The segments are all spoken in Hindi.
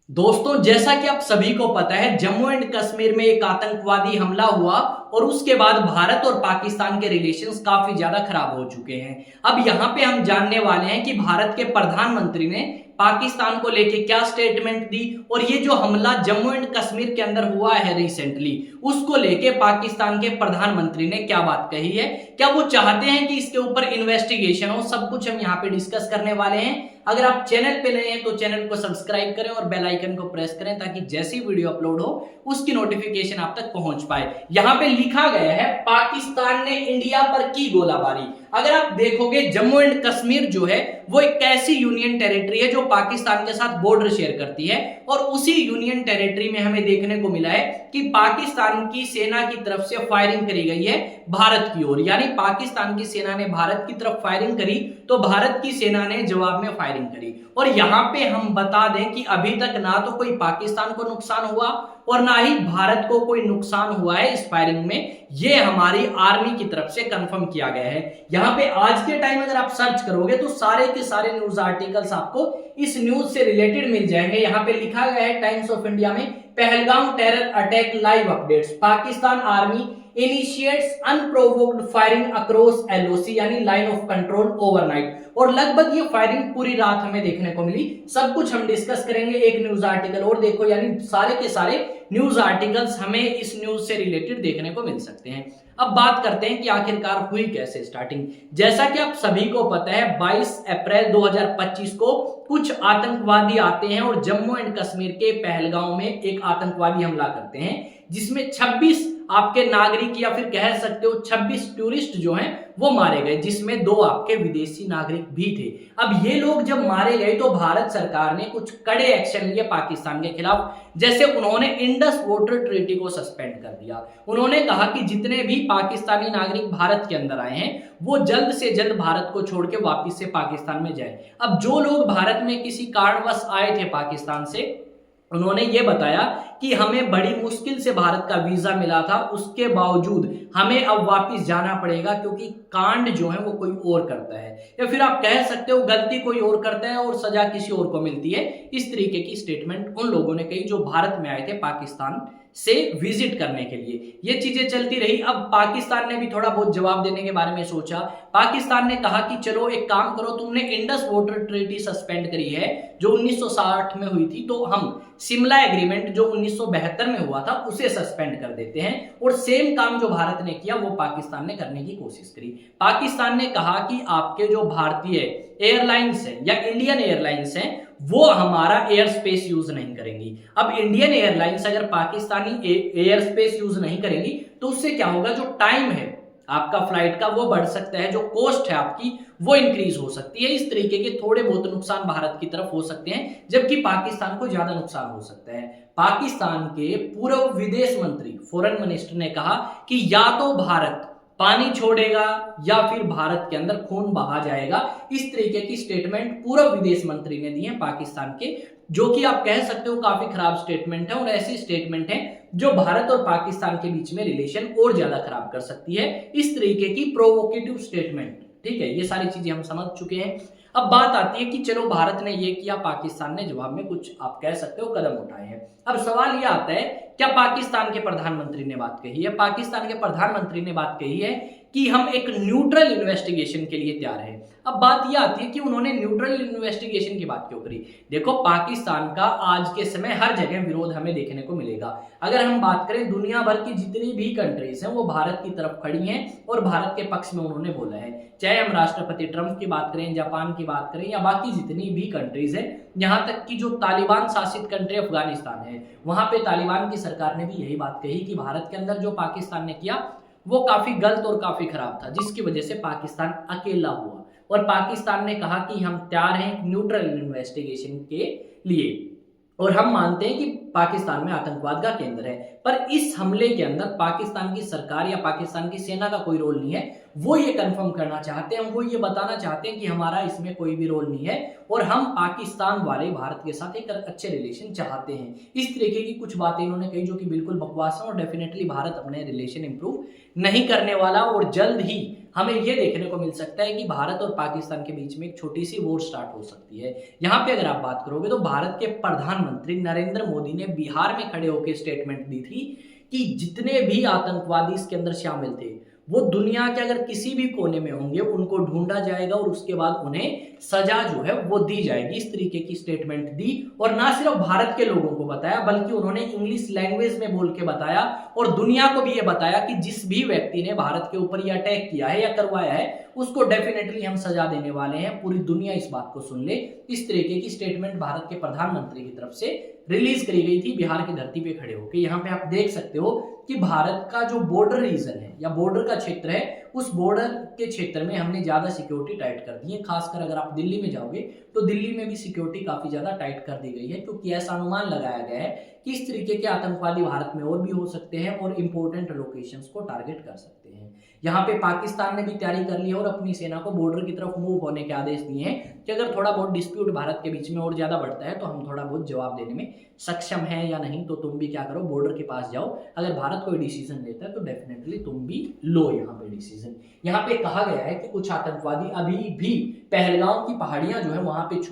दोस्तों, जैसा कि आप सभी को पता है, जम्मू एंड कश्मीर में एक आतंकवादी हमला हुआ और उसके बाद भारत और पाकिस्तान के रिलेशंस काफी ज्यादा खराब हो चुके हैं। अब यहाँ पे हम जानने वाले हैं कि भारत के प्रधानमंत्री ने पाकिस्तान को लेके क्या स्टेटमेंट दी और ये जो हमला जम्मू एंड कश्मीर के अंदर हुआ है रिसेंटली, उसको लेके पाकिस्तान के प्रधानमंत्री ने क्या बात कही है, क्या वो चाहते हैं कि इसके ऊपर इन्वेस्टिगेशन हो, सब कुछ हम यहाँ पे डिस्कस करने वाले हैं। अगर आप चैनल पे नए हैं तो चैनल को सब्सक्राइब करें और बेल आइकन को प्रेस करें ताकि जैसी वीडियो अपलोड हो उसकी नोटिफिकेशन आप तक पहुंच पाए। यहाँ पे लिखा गया है, पाकिस्तान ने इंडिया पर की गोलाबारी। अगर आप देखोगे, जम्मू एंड कश्मीर जो है वो एक ऐसी यूनियन टेरिटरी है जो पाकिस्तान के साथ बॉर्डर शेयर करती है और उसी यूनियन टेरिटरी में हमें देखने को मिला है कि पाकिस्तान की सेना की तरफ से फायरिंग करी गई है भारत की ओर। यानी पाकिस्तान की सेना ने भारत की तरफ फायरिंग करी तो भारत की सेना ने जवाब में फायरिंग करी। और यहां पे हम बता दें कि अभी तक ना तो कोई पाकिस्तान को नुकसान हुआ और ना ही भारत को कोई नुकसान हुआ है इस फायरिंग में। ये हमारी आर्मी की तरफ से कंफर्म किया गया है। यहाँ पे आज के टाइम अगर आप सर्च करोगे तो सारे के सारे न्यूज आर्टिकल्स आपको इस न्यूज से रिलेटेड मिल जाएंगे। यहाँ पे लिखा गया है टाइम्स ऑफ इंडिया में, Pahalgam terror attack live updates, Pakistan army initiates unprovoked firing across LOC यानी लाइन ऑफ कंट्रोल ओवरनाइट। और लगभग ये फायरिंग पूरी रात हमें देखने को मिली। सब कुछ हम डिस्कस करेंगे एक न्यूज आर्टिकल और देखो, यानी सारे के सारे न्यूज आर्टिकल्स हमें इस न्यूज से रिलेटेड देखने को मिल सकते हैं। अब बात करते हैं कि आखिरकार हुई कैसे स्टार्टिंग। जैसा कि आप सभी को पता है, 22 अप्रैल 2025 को कुछ आतंकवादी आते हैं और जम्मू एंड कश्मीर के पहलगांव में एक आतंकवादी हमला करते हैं जिसमें 26 आपके नागरिक या फिर कह सकते हो 26 टूरिस्ट जो हैं वो मारे गए, जिसमें 2 आपके विदेशी नागरिक भी थे। अब ये लोग जब मारे गए तो भारत सरकार ने कुछ कड़े एक्शन लिए पाकिस्तान के खिलाफ। जैसे उन्होंने इंडस वाटर ट्रीटी को सस्पेंड कर दिया। उन्होंने कहा कि जितने भी पाकिस्तानी नागरिक भारत के अंदर आए हैं वो जल्द से जल्द भारत को छोड़ के वापिस से पाकिस्तान में जाए। अब जो लोग भारत में किसी कारणवश आए थे पाकिस्तान से, उन्होंने ये बताया कि हमें बड़ी मुश्किल से भारत का वीजा मिला था, उसके बावजूद हमें अब वापस जाना पड़ेगा क्योंकि कांड जो है वो कोई और करता है, या फिर आप कह सकते हो गलती कोई और करता है और सजा किसी और को मिलती है। इस तरीके की स्टेटमेंट उन लोगों ने कही जो भारत में आए थे पाकिस्तान से विजिट करने के लिए। ये चीजें चलती रही। अब पाकिस्तान ने भी थोड़ा बहुत जवाब देने के बारे में सोचा। पाकिस्तान ने कहा कि चलो एक काम करो, तुमने इंडस वाटर ट्रीटी सस्पेंड करी है जो 1960 में हुई थी, तो हम शिमला एग्रीमेंट जो 1972 में हुआ था उसे सस्पेंड कर देते हैं। और सेम काम जो भारत ने किया वो पाकिस्तान ने करने की कोशिश करी। पाकिस्तान ने कहा कि आपके जो भारतीय एयरलाइंस है या इंडियन एयरलाइंस है वो हमारा एयर स्पेस यूज नहीं करेंगी। अब इंडियन एयरलाइंस अगर पाकिस्तानी एयर स्पेस यूज नहीं करेंगी तो उससे क्या होगा, जो टाइम है आपका फ्लाइट का वो बढ़ सकता है, जो कॉस्ट है आपकी वो इंक्रीज हो सकती है। इस तरीके के थोड़े बहुत नुकसान भारत की तरफ हो सकते हैं, जबकि पाकिस्तान को ज्यादा नुकसान हो सकता है। पाकिस्तान के पूर्व विदेश मंत्री, फॉरेन मिनिस्टर ने कहा कि या तो भारत पानी छोड़ेगा या फिर भारत के अंदर खून बहा जाएगा। इस तरीके की स्टेटमेंट पूर्व विदेश मंत्री ने दी है पाकिस्तान के, जो कि आप कह सकते हो काफी खराब स्टेटमेंट है और ऐसी स्टेटमेंट है जो भारत और पाकिस्तान के बीच में रिलेशन और ज्यादा खराब कर सकती है। इस तरीके की प्रोवोकेटिव स्टेटमेंट, ठीक है, ये सारी चीजें हम समझ चुके हैं। अब बात आती है कि चलो भारत ने ये किया, पाकिस्तान ने जवाब में कुछ आप कह सकते हो कदम उठाए हैं। अब सवाल ये आता है, क्या पाकिस्तान के प्रधानमंत्री ने बात कही है? पाकिस्तान के प्रधानमंत्री ने बात कही है कि हम एक न्यूट्रल इन्वेस्टिगेशन के लिए तैयार हैं। अब बात यह आती है कि उन्होंने न्यूट्रल इन्वेस्टिगेशन की बात क्यों करी। देखो, पाकिस्तान का आज के समय हर जगह विरोध हमें देखने को मिलेगा। अगर हम बात करें, दुनिया भर की जितनी भी कंट्रीज हैं वो भारत की तरफ खड़ी हैं और भारत के पक्ष में उन्होंने बोला है। चाहे हम राष्ट्रपति ट्रंप की बात करें, जापान की बात करें या बाकी जितनी भी कंट्रीज है, यहाँ तक कि जो तालिबान शासित कंट्री अफगानिस्तान है, वहां पे तालिबान की सरकार ने भी यही बात कही कि भारत के अंदर जो पाकिस्तान ने किया वो काफी गलत और काफी खराब था, जिसकी वजह से पाकिस्तान अकेला हुआ। और पाकिस्तान ने कहा कि हम तैयार हैं न्यूट्रल इन्वेस्टिगेशन के लिए और हम मानते हैं कि पाकिस्तान में आतंकवाद का केंद्र है। पर इस हमले के अंदर पाकिस्तान की सरकार या पाकिस्तान की सेना का कोई रोल नहीं है। वो ये कंफर्म करना चाहते हैं, वो ये बताना चाहते हैं कि हमारा इसमें कोई भी रोल नहीं है और हम पाकिस्तान वाले भारत के साथ एक अच्छे रिलेशन चाहते हैं। इस तरीके की कुछ बातें इन्होंने कही जो कि बिल्कुल बकवास है और डेफिनेटली भारत अपने रिलेशन इंप्रूव नहीं करने वाला और जल्द ही हमें ये देखने को मिल सकता है कि भारत और पाकिस्तान के बीच में एक छोटी सी वॉर स्टार्ट हो सकती है। यहाँ पे अगर आप बात करोगे तो भारत के प्रधानमंत्री नरेंद्र मोदी ने बिहार में खड़े होकर स्टेटमेंट दी थी कि जितने भी आतंकवादी इसके अंदर शामिल थे वो दुनिया के अगर किसी भी कोने में होंगे उनको ढूंढा जाएगा और उसके बाद उन्हें सजा जो है वो दी जाएगी। इस तरीके की स्टेटमेंट दी और ना सिर्फ भारत के लोगों को बताया बल्कि उन्होंने इंग्लिश लैंग्वेज में बोल के बताया और दुनिया को भी ये बताया कि जिस भी व्यक्ति ने भारत के ऊपर ये अटैक किया है या करवाया है उसको डेफिनेटली हम सजा देने वाले हैं, पूरी दुनिया इस बात को सुन ले। इस तरीके की स्टेटमेंट भारत के प्रधानमंत्री की तरफ से रिलीज करी गई थी बिहार की धरती पे खड़े होकर। यहाँ पे आप देख सकते हो कि भारत का जो बॉर्डर रीजन है या बॉर्डर का क्षेत्र है उस बॉर्डर के क्षेत्र में हमने ज्यादा सिक्योरिटी टाइट कर दी है। खासकर अगर आप दिल्ली में जाओगे तो दिल्ली में भी सिक्योरिटी काफी ज्यादा टाइट कर दी गई है क्योंकि ऐसा अनुमान लगाया गया है कि इस तरीके के आतंकवादी भारत में और भी हो सकते हैं और इंपॉर्टेंट लोकेशंस को टारगेट कर सकते हैं। यहाँ पे पाकिस्तान ने भी तैयारी कर ली है और अपनी सेना को बॉर्डर की तरफ मूव होने के आदेश दिए हैं कि अगर थोड़ा बहुत डिस्प्यूट भारत के बीच में और ज्यादा बढ़ता है तो हम थोड़ा बहुत जवाब देने में सक्षम हैं या नहीं, तो तुम भी क्या करो बॉर्डर के पास जाओ। अगर भारत कोई डिसीजन लेता है तो डेफिनेटली तुम भी लो यहाँ पे डिसीजन। यहाँ पे कहा गया है कि कुछ आतंकवादी अभी भी पहलगाम की पहाड़ियां जो है वहां पे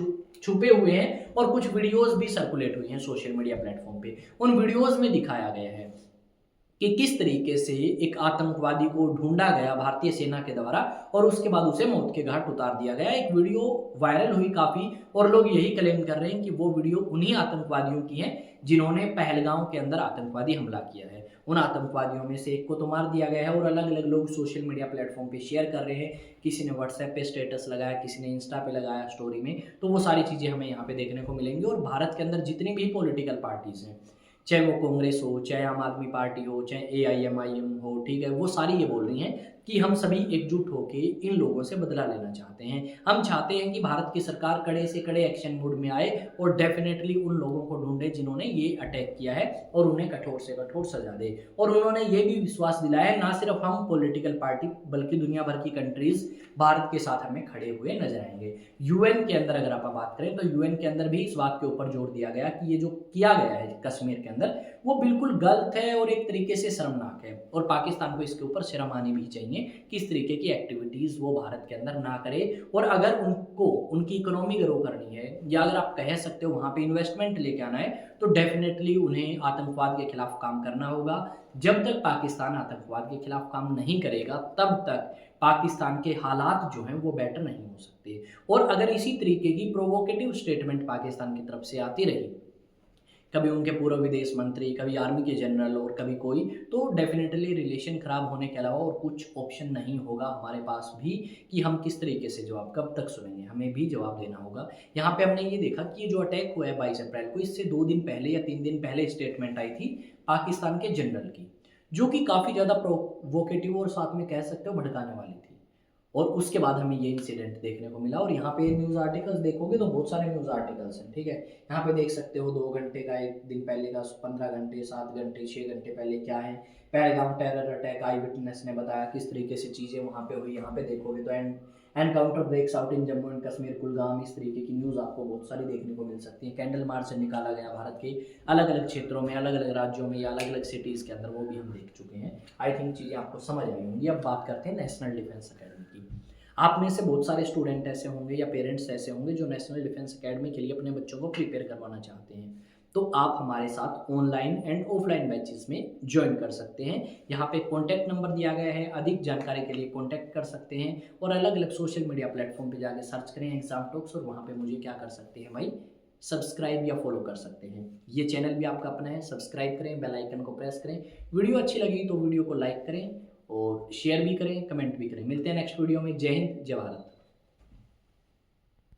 छुपे हुए हैं और कुछ वीडियोस भी सर्कुलेट हुई हैं सोशल मीडिया प्लेटफॉर्म पे। उन वीडियोस में दिखाया गया है कि किस तरीके से एक आतंकवादी को ढूंढा गया भारतीय सेना के द्वारा और उसके बाद उसे मौत के घाट उतार दिया गया। एक वीडियो वायरल हुई काफी और लोग यही क्लेम कर रहे हैं कि वो वीडियो उन्हीं आतंकवादियों की है जिन्होंने पहलगाम के अंदर आतंकवादी हमला किया है। उन आतंकवादियों में से एक को तो मार दिया गया है और अलग अलग लोग सोशल मीडिया प्लेटफॉर्म पे शेयर कर रहे हैं। किसी ने व्हाट्सएप पे स्टेटस लगाया, किसी ने इंस्टा पे लगाया स्टोरी में, तो वो सारी चीजें हमें यहाँ पे देखने को मिलेंगी। और भारत के अंदर जितनी भी पॉलिटिकल पार्टीज हैं, चाहे वो कांग्रेस हो, चाहे आम आदमी पार्टी हो, चाहे AIMIM हो, ठीक है, वो सारी ये बोल रही हैं कि हम सभी एकजुट होकर इन लोगों से बदला लेना चाहते हैं। हम चाहते हैं कि भारत की सरकार कड़े से कड़े एक्शन मोड में आए और डेफिनेटली उन लोगों को ढूंढे जिन्होंने ये अटैक किया है और उन्हें कठोर से कठोर सजा दे। और उन्होंने ये भी विश्वास दिलाया है ना सिर्फ हम पॉलिटिकल पार्टी बल्कि दुनिया भर की कंट्रीज भारत के साथ हमें खड़े हुए नजर आएंगे। UN के अंदर अगर आप बात करें तो UN के अंदर भी इस बात के ऊपर जोर दिया गया कि ये जो किया गया है कश्मीर के अंदर वो बिल्कुल गलत है और एक तरीके से शर्मनाक है और पाकिस्तान को इसके ऊपर शर्म आनी भी चाहिए कि इस तरीके की एक्टिविटीज वो भारत के अंदर ना करे। और अगर उनको उनकी इकोनॉमी ग्रो करनी है या अगर आप कह सकते हो वहां पे इन्वेस्टमेंट लेके आना है तो डेफिनेटली उन्हें आतंकवाद के खिलाफ काम करना होगा। जब तक पाकिस्तान आतंकवाद के खिलाफ काम नहीं करेगा तब तक पाकिस्तान के हालात जो हैं वो बेटर नहीं हो सकते। और अगर इसी तरीके की प्रोवोकेटिव स्टेटमेंट पाकिस्तान की तरफ से आती रही, कभी उनके पूर्व विदेश मंत्री, कभी आर्मी के जनरल और कभी कोई, तो डेफिनेटली रिलेशन खराब होने के अलावा और कुछ ऑप्शन नहीं होगा हमारे पास भी कि हम किस तरीके से जवाब कब तक सुनेंगे, हमें भी जवाब देना होगा। यहाँ पे हमने ये देखा कि ये जो अटैक हुआ है 22 अप्रैल को, इससे 2 दिन पहले या 3 दिन पहले स्टेटमेंट आई थी पाकिस्तान के जनरल की जो कि काफ़ी ज़्यादा प्रोवोकेटिव और साथ में कह सकते हो भड़काने वाली थी। और उसके बाद हमें ये इंसिडेंट देखने को मिला। और यहाँ पे न्यूज़ आर्टिकल्स देखोगे तो बहुत सारे न्यूज़ आर्टिकल्स हैं, ठीक है। यहाँ पे देख सकते हो 2 घंटे का, 1 दिन पहले का, 15 घंटे, 7 घंटे, 6 घंटे पहले क्या है। पहलगाम टेरर अटैक, आई विटनेस ने बताया किस तरीके से चीज़ें वहाँ पे हुई। यहाँ पे देखोगे तो encounter breaks out in Jammu and Kashmir, Kulgam, इस तरीके की न्यूज़ आपको बहुत सारी देखने को मिल सकती है। कैंडल मार्च से निकाला गया भारत के अलग अलग क्षेत्रों में, अलग अलग राज्यों में या अलग अलग सिटीज़ के अंदर, वो भी हम देख चुके हैं। आई थिंक चीज़ें आपको समझ आई होंगी। अब बात करते हैं नेशनल डिफेंस अकेडमी की। आप में से बहुत सारे स्टूडेंट ऐसे होंगे या पेरेंट्स ऐसे होंगे जो नेशनल डिफेंस एकेडमी के लिए अपने बच्चों को प्रिपेयर करवाना चाहते हैं, तो आप हमारे साथ ऑनलाइन एंड ऑफलाइन बैचेस में ज्वाइन कर सकते हैं। यहाँ पे कॉन्टैक्ट नंबर दिया गया है, अधिक जानकारी के लिए कॉन्टैक्ट कर सकते हैं और अलग अलग सोशल मीडिया प्लेटफॉर्म पे जाके सर्च करें एग्जाम टॉक्स और वहाँ पे मुझे क्या कर सकते हैं भाई, सब्सक्राइब या फॉलो कर सकते हैं। ये चैनल भी आपका अपना है, सब्सक्राइब करें, बेल आइकन को प्रेस करें। वीडियो अच्छी लगी तो वीडियो को लाइक करें और शेयर भी करें, कमेंट भी करें। मिलते हैं नेक्स्ट वीडियो में। जय हिंद, जय भारत।